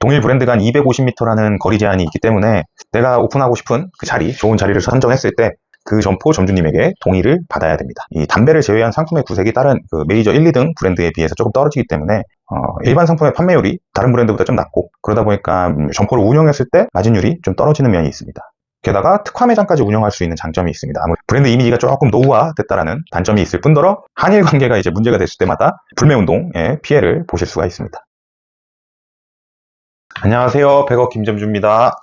동일 브랜드가 한 250m라는 거리 제한이 있기 때문에 내가 오픈하고 싶은 그 자리, 좋은 자리를 선정했을 때 그 점포 점주님에게 동의를 받아야 됩니다. 이 담배를 제외한 상품의 구색이 다른 그 메이저 1, 2등 브랜드에 비해서 조금 떨어지기 때문에 일반 상품의 판매율이 다른 브랜드보다 좀 낮고, 그러다 보니까 점포를 운영했을 때 마진율이 좀 떨어지는 면이 있습니다. 게다가 특화 매장까지 운영할 수 있는 장점이 있습니다. 브랜드 이미지가 조금 노후화됐다라는 단점이 있을 뿐더러 한일 관계가 이제 문제가 됐을 때마다 불매운동의 피해를 보실 수가 있습니다. 안녕하세요, 백억 김점주입니다.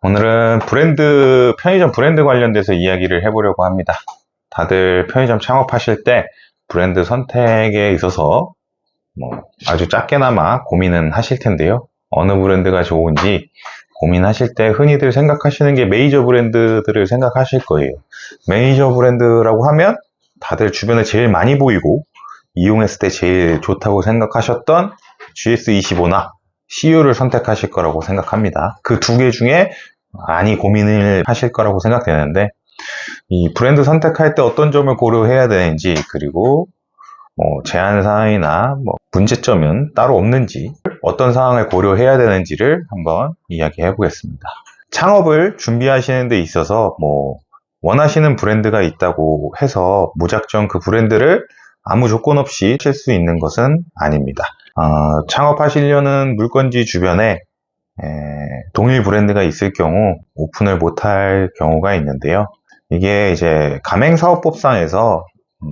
오늘은 편의점 브랜드 관련돼서 이야기를 해보려고 합니다. 다들 편의점 창업하실 때 브랜드 선택에 있어서 아주 작게나마 고민은 하실 텐데요. 어느 브랜드가 좋은지 고민하실 때 흔히들 생각하시는 게 메이저 브랜드들을 생각하실 거예요. 메이저 브랜드라고 하면 다들 주변에 제일 많이 보이고 이용했을 때 제일 좋다고 생각하셨던 GS25나 CU를 선택하실 거라고 생각합니다. 그 두 개 중에 많이 고민을 하실 거라고 생각되는데, 이 브랜드 선택할 때 어떤 점을 고려해야 되는지, 그리고 제한 사항이나 문제점은 따로 없는지, 어떤 사항을 고려해야 되는지를 한번 이야기해 보겠습니다. 창업을 준비하시는 데 있어서 원하시는 브랜드가 있다고 해서 무작정 그 브랜드를 아무 조건 없이 칠 수 있는 것은 아닙니다. 창업하시려는 물건지 주변에 동일 브랜드가 있을 경우 오픈을 못할 경우가 있는데요. 이게 이제 가맹사업법상에서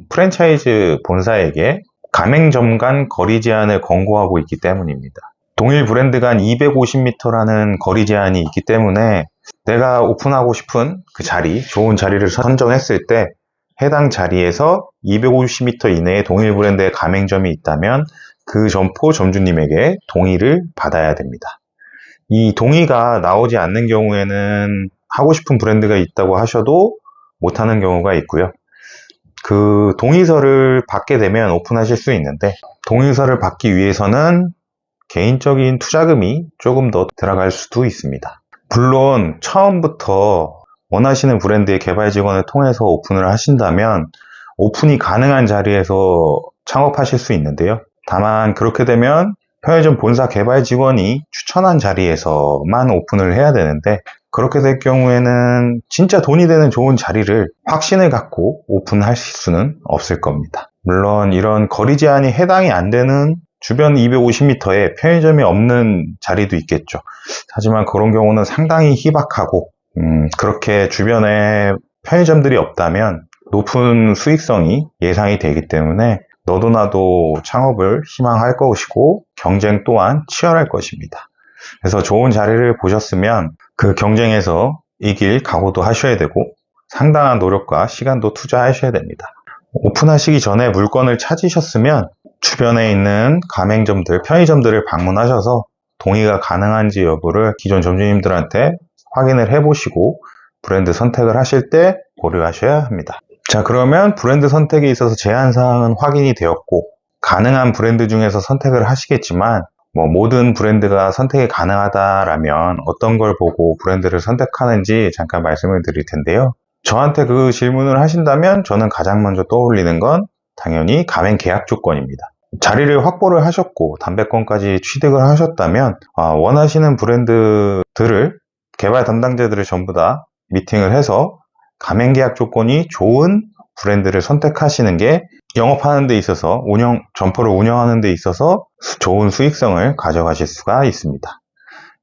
프랜차이즈 본사에게 가맹점 간 거리 제한을 권고하고 있기 때문입니다. 동일 브랜드가 한 250m라는 거리 제한이 있기 때문에 내가 오픈하고 싶은 그 자리, 좋은 자리를 선정했을 때 해당 자리에서 250m 이내에 동일 브랜드의 가맹점이 있다면 그 점포 점주님에게 동의를 받아야 됩니다. 이 동의가 나오지 않는 경우에는 하고 싶은 브랜드가 있다고 하셔도 못하는 경우가 있고요. 그 동의서를 받게 되면 오픈하실 수 있는데, 동의서를 받기 위해서는 개인적인 투자금이 조금 더 들어갈 수도 있습니다. 물론 처음부터 원하시는 브랜드의 개발 직원을 통해서 오픈을 하신다면 오픈이 가능한 자리에서 창업하실 수 있는데요. 다만 그렇게 되면 편의점 본사 개발 직원이 추천한 자리에서만 오픈을 해야 되는데, 그렇게 될 경우에는 진짜 돈이 되는 좋은 자리를 확신을 갖고 오픈하실 수는 없을 겁니다. 물론 이런 거리 제한이 해당이 안 되는 주변 250m에 편의점이 없는 자리도 있겠죠. 하지만 그런 경우는 상당히 희박하고 그렇게 주변에 편의점들이 없다면 높은 수익성이 예상이 되기 때문에 너도 나도 창업을 희망할 것이고 경쟁 또한 치열할 것입니다. 그래서 좋은 자리를 보셨으면 그 경쟁에서 이길 각오도 하셔야 되고 상당한 노력과 시간도 투자하셔야 됩니다. 오픈하시기 전에 물건을 찾으셨으면 주변에 있는 가맹점들, 편의점들을 방문하셔서 동의가 가능한지 여부를 기존 점주님들한테 확인을 해보시고 브랜드 선택을 하실 때 고려하셔야 합니다. 자, 그러면 브랜드 선택에 있어서 제한사항은 확인이 되었고, 가능한 브랜드 중에서 선택을 하시겠지만 모든 브랜드가 선택이 가능하다라면 어떤 걸 보고 브랜드를 선택하는지 잠깐 말씀을 드릴 텐데요. 저한테 그 질문을 하신다면 저는 가장 먼저 떠올리는 건 당연히 가맹 계약 조건입니다. 자리를 확보를 하셨고 담배권까지 취득을 하셨다면 원하시는 브랜드들을, 개발 담당자들을 전부 다 미팅을 해서 가맹 계약 조건이 좋은 브랜드를 선택하시는 게 영업하는 데 있어서 점포를 운영하는 데 있어서 좋은 수익성을 가져가실 수가 있습니다.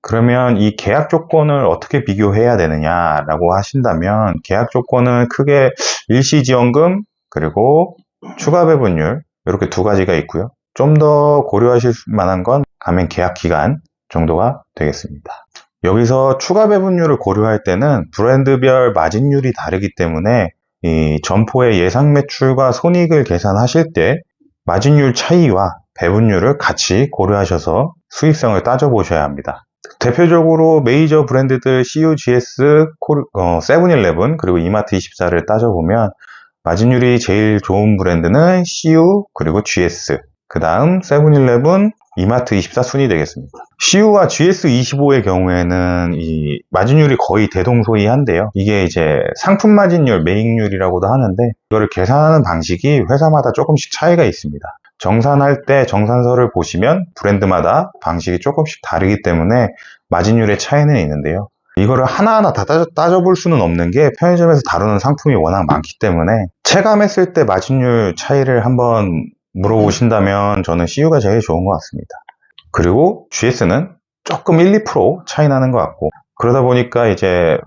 그러면 이 계약 조건을 어떻게 비교해야 되느냐라고 하신다면, 계약 조건은 크게 일시지원금 그리고 추가 배분율, 이렇게 두 가지가 있고요. 좀 더 고려하실 만한 건 가맹 계약 기간 정도가 되겠습니다. 여기서 추가 배분율을 고려할 때는 브랜드별 마진율이 다르기 때문에 이 점포의 예상 매출과 손익을 계산하실 때 마진율 차이와 배분율을 같이 고려하셔서 수익성을 따져보셔야 합니다. 대표적으로 메이저 브랜드들 CU, GS, 세븐일레븐 그리고 이마트24를 따져보면 마진율이 제일 좋은 브랜드는 CU 그리고 GS, 그 다음 세븐일레븐, 이마트24 순이 되겠습니다. CU와 GS25의 경우에는 이 마진율이 거의 대동소이한데요. 이게 이제 상품 마진율, 매익률이라고도 하는데, 이거를 계산하는 방식이 회사마다 조금씩 차이가 있습니다. 정산할 때 정산서를 보시면 브랜드마다 방식이 조금씩 다르기 때문에 마진율의 차이는 있는데요. 이거를 하나하나 다 따져볼 수는 없는 게 편의점에서 다루는 상품이 워낙 많기 때문에 체감했을 때 마진율 차이를 한번 물어보신다면 저는 CU가 제일 좋은 것 같습니다. 그리고 GS는 조금 1, 2% 차이 나는 것 같고, 그러다 보니까 이제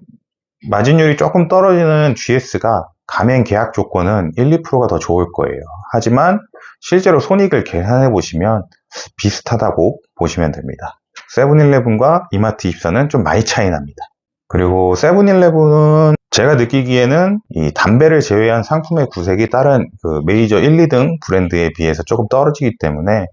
마진율이 조금 떨어지는 GS가 가맹 계약 조건은 1, 2%가 더 좋을 거예요. 하지만 실제로 손익을 계산해 보시면 비슷하다고 보시면 됩니다. 세븐일레븐과 이마트24는 좀 많이 차이 납니다. 그리고 세븐일레븐은 제가 느끼기에는 이 담배를 제외한 상품의 구색이 다른 그 메이저 1, 2등 브랜드에 비해서 조금 떨어지기 때문에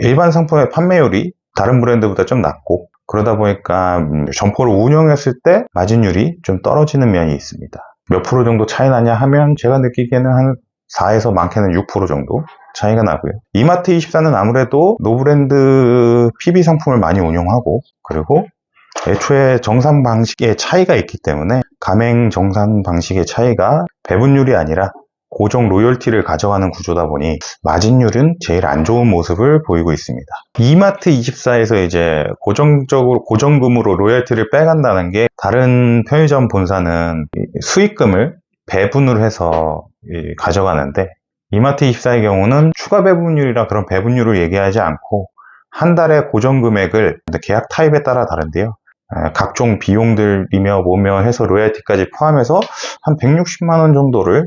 일반 상품의 판매율이 다른 브랜드보다 좀 낮고, 그러다 보니까 점포를 운영했을 때 마진율이 좀 떨어지는 면이 있습니다. 몇 프로 정도 차이 나냐 하면 제가 느끼기에는 한 4에서 많게는 6% 정도 차이가 나고요. 이마트24는 아무래도 노브랜드 PB 상품을 많이 운용하고, 그리고 애초에 정산 방식의 차이가 있기 때문에 가맹 정산 방식의 차이가 배분율이 아니라 고정 로열티를 가져가는 구조다 보니 마진율은 제일 안 좋은 모습을 보이고 있습니다. 이마트24에서 이제 고정금으로 로열티를 빼간다는 게, 다른 편의점 본사는 수익금을 배분을 해서 가져가는데, 이마트24의 경우는 추가 배분율이라 그런 배분율을 얘기하지 않고 한 달에 고정 금액을, 계약 타입에 따라 다른데요, 각종 비용들이며 뭐며 해서 로열티까지 포함해서 한 160만원 정도를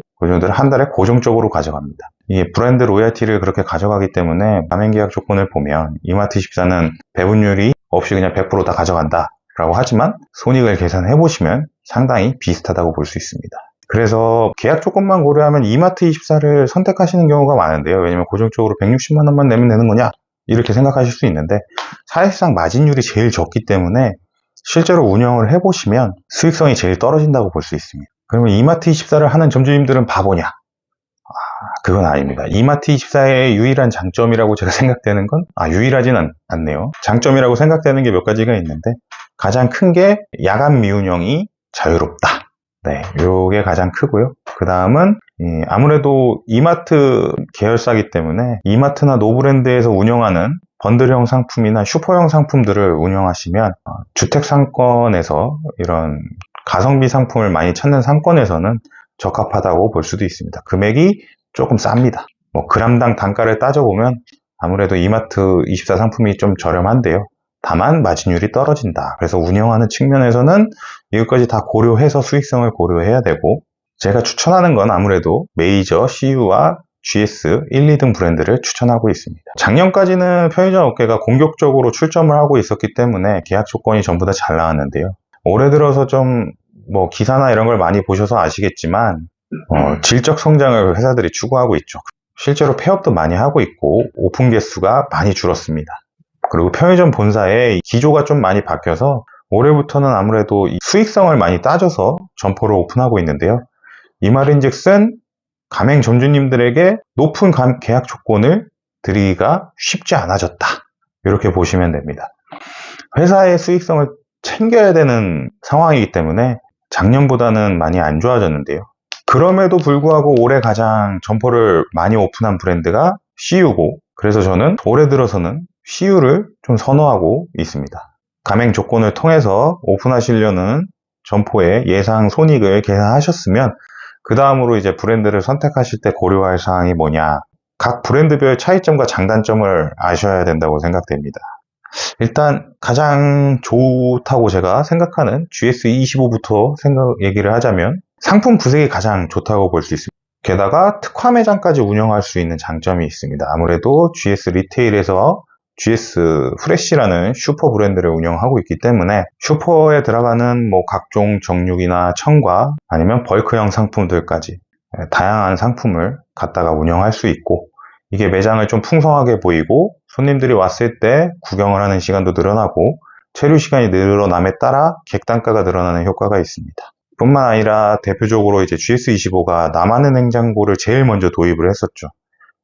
한 달에 고정적으로 가져갑니다. 이 브랜드 로열티를 그렇게 가져가기 때문에 가맹계약 조건을 보면 이마트24는 배분율이 없이 그냥 100% 다 가져간다 라고 하지만 손익을 계산해 보시면 상당히 비슷하다고 볼 수 있습니다. 그래서 계약 조건만 고려하면 이마트24를 선택하시는 경우가 많은데요. 왜냐면 고정적으로 160만원만 내면 되는 거냐 이렇게 생각하실 수 있는데, 사실상 마진율이 제일 적기 때문에 실제로 운영을 해보시면 수익성이 제일 떨어진다고 볼 수 있습니다. 그러면 이마트24를 하는 점주님들은 바보냐? 그건 아닙니다. 이마트24의 유일한 장점이라고 제가 생각되는 건, 유일하진 않네요. 장점이라고 생각되는 게 몇 가지가 있는데, 가장 큰 게 야간 미운영이 자유롭다. 네, 요게 가장 크고요. 그 다음은 아무래도 이마트 계열사기 때문에 이마트나 노브랜드에서 운영하는 번들형 상품이나 슈퍼형 상품들을 운영하시면 주택 상권에서 이런 가성비 상품을 많이 찾는 상권에서는 적합하다고 볼 수도 있습니다. 금액이 조금 쌉니다. 그람당 단가를 따져보면 아무래도 이마트24 상품이 좀 저렴한데요. 다만 마진율이 떨어진다. 그래서 운영하는 측면에서는 이것까지 다 고려해서 수익성을 고려해야 되고, 제가 추천하는 건 아무래도 메이저 CU와 GS 1, 2등 브랜드를 추천하고 있습니다. 작년까지는 편의점 업계가 공격적으로 출점을 하고 있었기 때문에 계약 조건이 전부 다 잘 나왔는데요. 올해 들어서 좀 기사나 이런 걸 많이 보셔서 아시겠지만 질적 성장을 회사들이 추구하고 있죠. 실제로 폐업도 많이 하고 있고 오픈 개수가 많이 줄었습니다. 그리고 편의점 본사의 기조가 좀 많이 바뀌어서 올해부터는 아무래도 수익성을 많이 따져서 점포를 오픈하고 있는데요. 이 말인즉슨 가맹 점주님들에게 높은 계약 조건을 드리기가 쉽지 않아졌다. 이렇게 보시면 됩니다. 회사의 수익성을 챙겨야 되는 상황이기 때문에 작년보다는 많이 안 좋아졌는데요. 그럼에도 불구하고 올해 가장 점포를 많이 오픈한 브랜드가 CU고, 그래서 저는 올해 들어서는 CU를 좀 선호하고 있습니다. 가맹 조건을 통해서 오픈하시려는 점포의 예상 손익을 계산하셨으면 그 다음으로 이제 브랜드를 선택하실 때 고려할 사항이 뭐냐, 각 브랜드별 차이점과 장단점을 아셔야 된다고 생각됩니다. 일단 가장 좋다고 제가 생각하는 GS25부터 얘기를 하자면 상품 구색이 가장 좋다고 볼 수 있습니다. 게다가 특화 매장까지 운영할 수 있는 장점이 있습니다. 아무래도 GS 리테일에서 GS 프레시라는 슈퍼 브랜드를 운영하고 있기 때문에 슈퍼에 들어가는 각종 정육이나 첨가 아니면 벌크형 상품들까지 다양한 상품을 갖다가 운영할 수 있고, 이게 매장을 좀 풍성하게 보이고 손님들이 왔을 때 구경을 하는 시간도 늘어나고 체류 시간이 늘어남에 따라 객단가가 늘어나는 효과가 있습니다. 뿐만 아니라 대표적으로 이제 GS25가 남한의 냉장고를 제일 먼저 도입을 했었죠.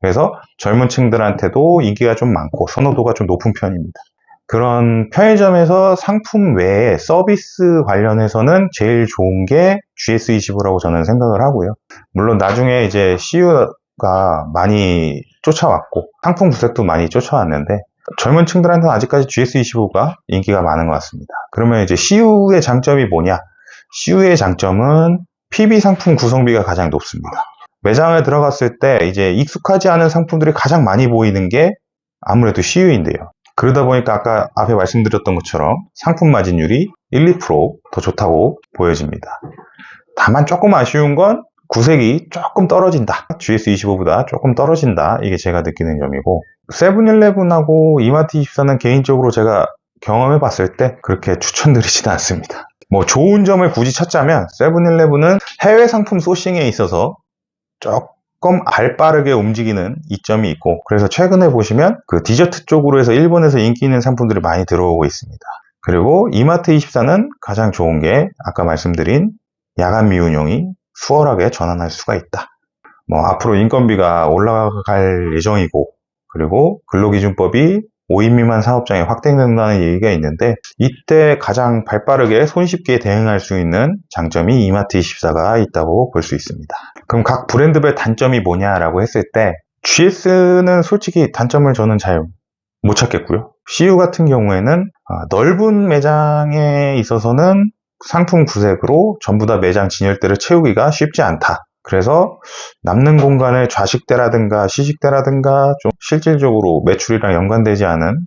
그래서 젊은 층들한테도 인기가 좀 많고 선호도가 좀 높은 편입니다. 그런 편의점에서 상품 외에 서비스 관련해서는 제일 좋은 게 GS25라고 저는 생각을 하고요. 물론 나중에 이제 CU가 많이 쫓아왔고 상품 구색도 많이 쫓아왔는데 젊은 층들한테는 아직까지 GS25가 인기가 많은 것 같습니다. 그러면 이제 CU의 장점이 뭐냐? CU의 장점은 PB 상품 구성비가 가장 높습니다. 매장에 들어갔을 때 이제 익숙하지 않은 상품들이 가장 많이 보이는 게 아무래도 CU인데요. 그러다 보니까 아까 앞에 말씀드렸던 것처럼 상품 마진율이 1, 2%더 좋다고 보여집니다. 다만 조금 아쉬운 건 구색이 조금 떨어진다. GS25보다 조금 떨어진다. 이게 제가 느끼는 점이고, 세븐일레븐하고 이마트24는 개인적으로 제가 경험해 봤을 때 그렇게 추천드리지는 않습니다. 뭐 좋은 점을 굳이 찾자면 세븐일레븐은 해외 상품 소싱에 있어서 조금 발빠르게 움직이는 이점이 있고, 그래서 최근에 보시면 그 디저트 쪽으로 해서 일본에서 인기 있는 상품들이 많이 들어오고 있습니다. 그리고 이마트24는 가장 좋은 게 아까 말씀드린 야간 미운용이 수월하게 전환할 수가 있다. 뭐 앞으로 인건비가 올라갈 예정이고, 그리고 근로기준법이 5인 미만 사업장에 확대된다는 얘기가 있는데, 이때 가장 발빠르게 손쉽게 대응할 수 있는 장점이 이마트24가 있다고 볼 수 있습니다. 그럼 각 브랜드별 단점이 뭐냐라고 했을 때 GS는 솔직히 단점을 저는 잘 못 찾겠고요. CU 같은 경우에는 넓은 매장에 있어서는 상품 구색으로 전부 다 매장 진열대를 채우기가 쉽지 않다. 그래서 남는 공간을 좌식대라든가 시식대라든가 좀 실질적으로 매출이랑 연관되지 않은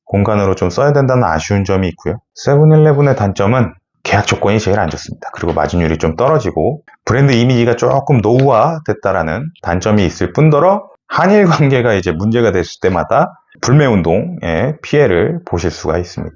공간으로 좀 써야 된다는 아쉬운 점이 있고요. 세븐일레븐의 단점은 계약 조건이 제일 안 좋습니다. 그리고 마진율이 좀 떨어지고 브랜드 이미지가 조금 노후화됐다라는 단점이 있을 뿐더러 한일 관계가 이제 문제가 됐을 때마다 불매운동의 피해를 보실 수가 있습니다.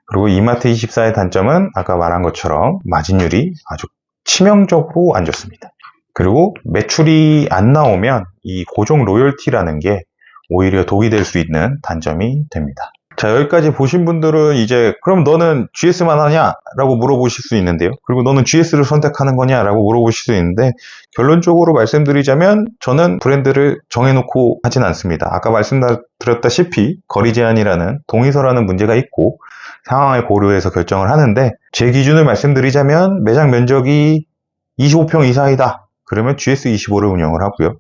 그리고 이마트24의 단점은 아까 말한 것처럼 마진율이 아주 치명적으로 안 좋습니다. 그리고 매출이 안 나오면 이 고정 로열티라는 게 오히려 독이 될 수 있는 단점이 됩니다. 자, 여기까지 보신 분들은 이제 그럼 너는 GS만 하냐? 라고 물어보실 수 있는데요. 그리고 너는 GS를 선택하는 거냐? 라고 물어보실 수 있는데, 결론적으로 말씀드리자면 저는 브랜드를 정해놓고 하진 않습니다. 아까 말씀드렸다시피 거리 제한이라는 동의서라는 문제가 있고 상황을 고려해서 결정을 하는데, 제 기준을 말씀드리자면 매장 면적이 25평 이상이다. 그러면 GS25를 운영을 하고요.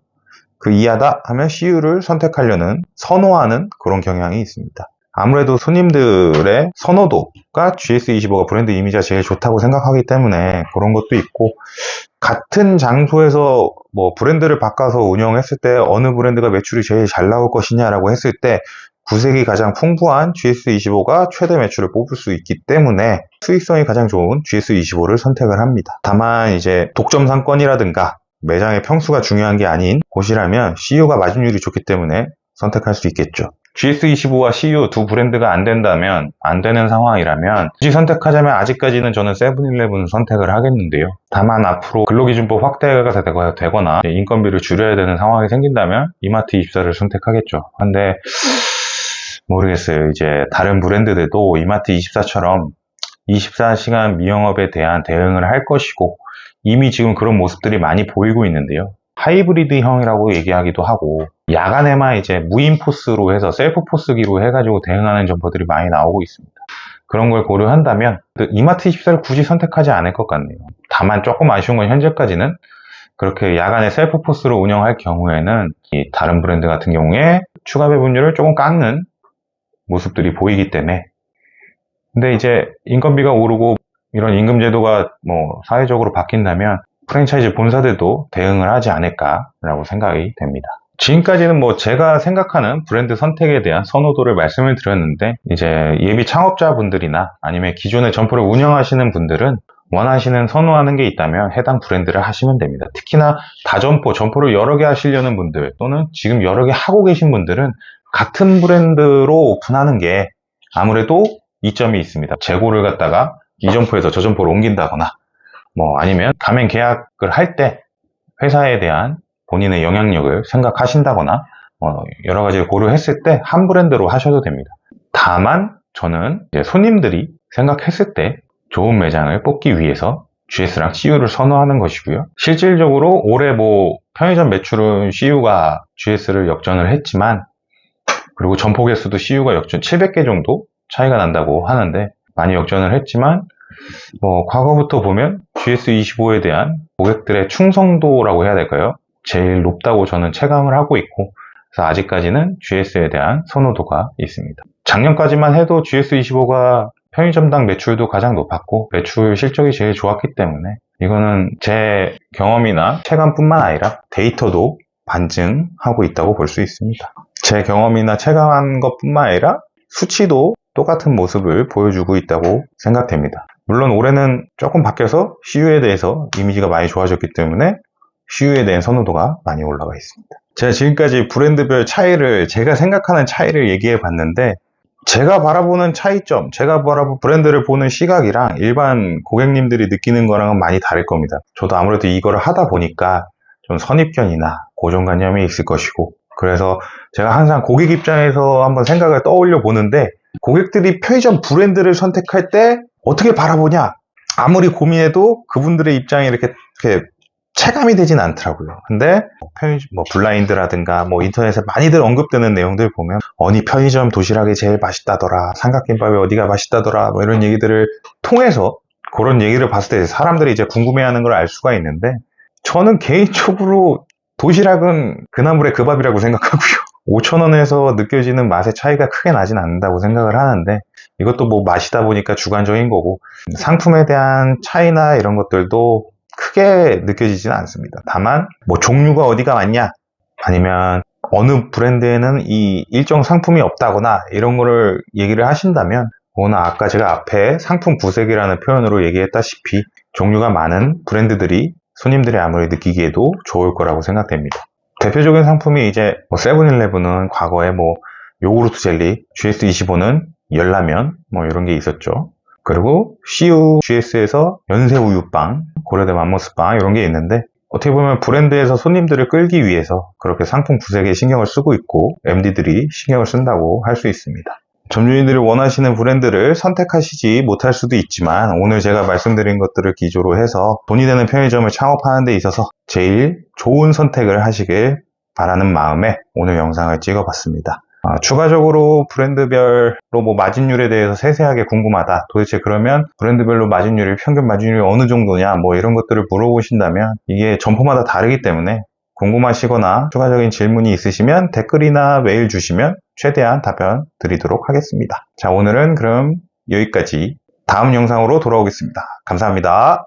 그 이하다 하면 CU를 선호하는 그런 경향이 있습니다. 아무래도 손님들의 선호도가 GS25가 브랜드 이미지가 제일 좋다고 생각하기 때문에 그런 것도 있고, 같은 장소에서 뭐 브랜드를 바꿔서 운영했을 때 어느 브랜드가 매출이 제일 잘 나올 것이냐라고 했을 때 구색이 가장 풍부한 GS25가 최대 매출을 뽑을 수 있기 때문에 수익성이 가장 좋은 GS25를 선택을 합니다. 다만 이제 독점 상권이라든가 매장의 평수가 중요한 게 아닌 곳이라면 CU가 마진율이 좋기 때문에 선택할 수 있겠죠. GS25와 CU 두 브랜드가 안 된다면, 안 되는 상황이라면 굳이 선택하자면 아직까지는 저는 세븐일레븐 선택을 하겠는데요. 다만 앞으로 근로기준법 확대가 되거나 인건비를 줄여야 되는 상황이 생긴다면 이마트24를 선택하겠죠. 근데 모르겠어요. 이제 다른 브랜드들도 이마트24처럼 24시간 미영업에 대한 대응을 할 것이고, 이미 지금 그런 모습들이 많이 보이고 있는데요. 하이브리드형이라고 얘기하기도 하고, 야간에만 이제 무인 포스로 해서 셀프 포스기로 해가지고 대응하는 점포들이 많이 나오고 있습니다. 그런 걸 고려한다면 이마트24를 굳이 선택하지 않을 것 같네요. 다만 조금 아쉬운 건 현재까지는 그렇게 야간에 셀프 포스로 운영할 경우에는 이 다른 브랜드 같은 경우에 추가 배분율을 조금 깎는 모습들이 보이기 때문에, 근데 이제 인건비가 오르고 이런 임금 제도가 뭐 사회적으로 바뀐다면 프랜차이즈 본사들도 대응을 하지 않을까라고 생각이 됩니다. 지금까지는 뭐 제가 생각하는 브랜드 선택에 대한 선호도를 말씀을 드렸는데, 이제 예비 창업자분들이나 아니면 기존에 점포를 운영하시는 분들은 원하시는 선호하는 게 있다면 해당 브랜드를 하시면 됩니다. 특히나 점포를 여러 개 하시려는 분들 또는 지금 여러 개 하고 계신 분들은 같은 브랜드로 오픈하는 게 아무래도 이점이 있습니다. 재고를 갖다가 이 점포에서 저 점포로 옮긴다거나 뭐 아니면 가맹 계약을 할 때 회사에 대한 본인의 영향력을 생각하신다거나 여러 가지를 고려했을 때 한 브랜드로 하셔도 됩니다. 다만 저는 이제 손님들이 생각했을 때 좋은 매장을 뽑기 위해서 GS랑 CU를 선호하는 것이고요. 실질적으로 올해 뭐 편의점 매출은 CU가 GS를 역전을 했지만, 그리고 점포 개수도 CU가 700개 정도 차이가 난다고 하는데 많이 역전을 했지만, 뭐 과거부터 보면 GS25에 대한 고객들의 충성도라고 해야 될까요? 제일 높다고 저는 체감을 하고 있고, 그래서 아직까지는 GS에 대한 선호도가 있습니다. 작년까지만 해도 GS25가 편의점당 매출도 가장 높았고 매출 실적이 제일 좋았기 때문에 이거는 제 경험이나 체감뿐만 아니라 데이터도 반증하고 있다고 볼 수 있습니다. 제 경험이나 체감한 것뿐만 아니라 수치도 똑같은 모습을 보여주고 있다고 생각됩니다. 물론 올해는 조금 바뀌어서 CU에 대해서 이미지가 많이 좋아졌기 때문에 CU에 대한 선호도가 많이 올라가 있습니다. 제가 지금까지 브랜드별 차이를, 제가 생각하는 차이를 얘기해 봤는데 제가 바라보는 차이점, 제가 바라보는 브랜드를 보는 시각이랑 일반 고객님들이 느끼는 거랑은 많이 다를 겁니다. 저도 아무래도 이거를 하다 보니까 좀 선입견이나 고정관념이 있을 것이고, 그래서 제가 항상 고객 입장에서 한번 생각을 떠올려 보는데, 고객들이 편의점 브랜드를 선택할 때 어떻게 바라보냐? 아무리 고민해도 그분들의 입장이 이렇게 체감이 되진 않더라고요. 근데 편의점 블라인드라든가 인터넷에 많이들 언급되는 내용들 보면 어느 편의점 도시락이 제일 맛있다더라, 삼각김밥이 어디가 맛있다더라, 이런 얘기들을 통해서 그런 얘기를 봤을 때 사람들이 이제 궁금해하는 걸 알 수가 있는데, 저는 개인적으로 도시락은 그나물의 그 밥이라고 생각하고요. 5,000원에서 느껴지는 맛의 차이가 크게 나진 않는다고 생각을 하는데, 이것도 맛이다 보니까 주관적인 거고, 상품에 대한 차이나 이런 것들도 크게 느껴지지는 않습니다. 다만 종류가 어디가 많냐, 아니면 어느 브랜드에는 이 일정 상품이 없다거나 이런 거를 얘기를 하신다면, 그거는 아까 제가 앞에 상품 구색이라는 표현으로 얘기했다시피 종류가 많은 브랜드들이 손님들이 아무리 느끼기에도 좋을 거라고 생각됩니다. 대표적인 상품이 이제 세븐일레븐은 과거에 요구르트 젤리, GS25는 열라면 이런 게 있었죠. 그리고 CU GS에서 연세 우유빵, 고려대 맘모스빵 이런 게 있는데, 어떻게 보면 브랜드에서 손님들을 끌기 위해서 그렇게 상품 구색에 신경을 쓰고 있고 MD들이 신경을 쓴다고 할 수 있습니다. 점주님들이 원하시는 브랜드를 선택하시지 못할 수도 있지만, 오늘 제가 말씀드린 것들을 기조로 해서 돈이 되는 편의점을 창업하는 데 있어서 제일 좋은 선택을 하시길 바라는 마음에 오늘 영상을 찍어봤습니다. 추가적으로 브랜드별로 마진율에 대해서 세세하게 궁금하다, 도대체 그러면 브랜드별로 마진율이, 평균 마진율이 어느 정도냐, 이런 것들을 물어보신다면 이게 점포마다 다르기 때문에 궁금하시거나 추가적인 질문이 있으시면 댓글이나 메일 주시면 최대한 답변 드리도록 하겠습니다. 자, 오늘은 그럼 여기까지. 다음 영상으로 돌아오겠습니다. 감사합니다.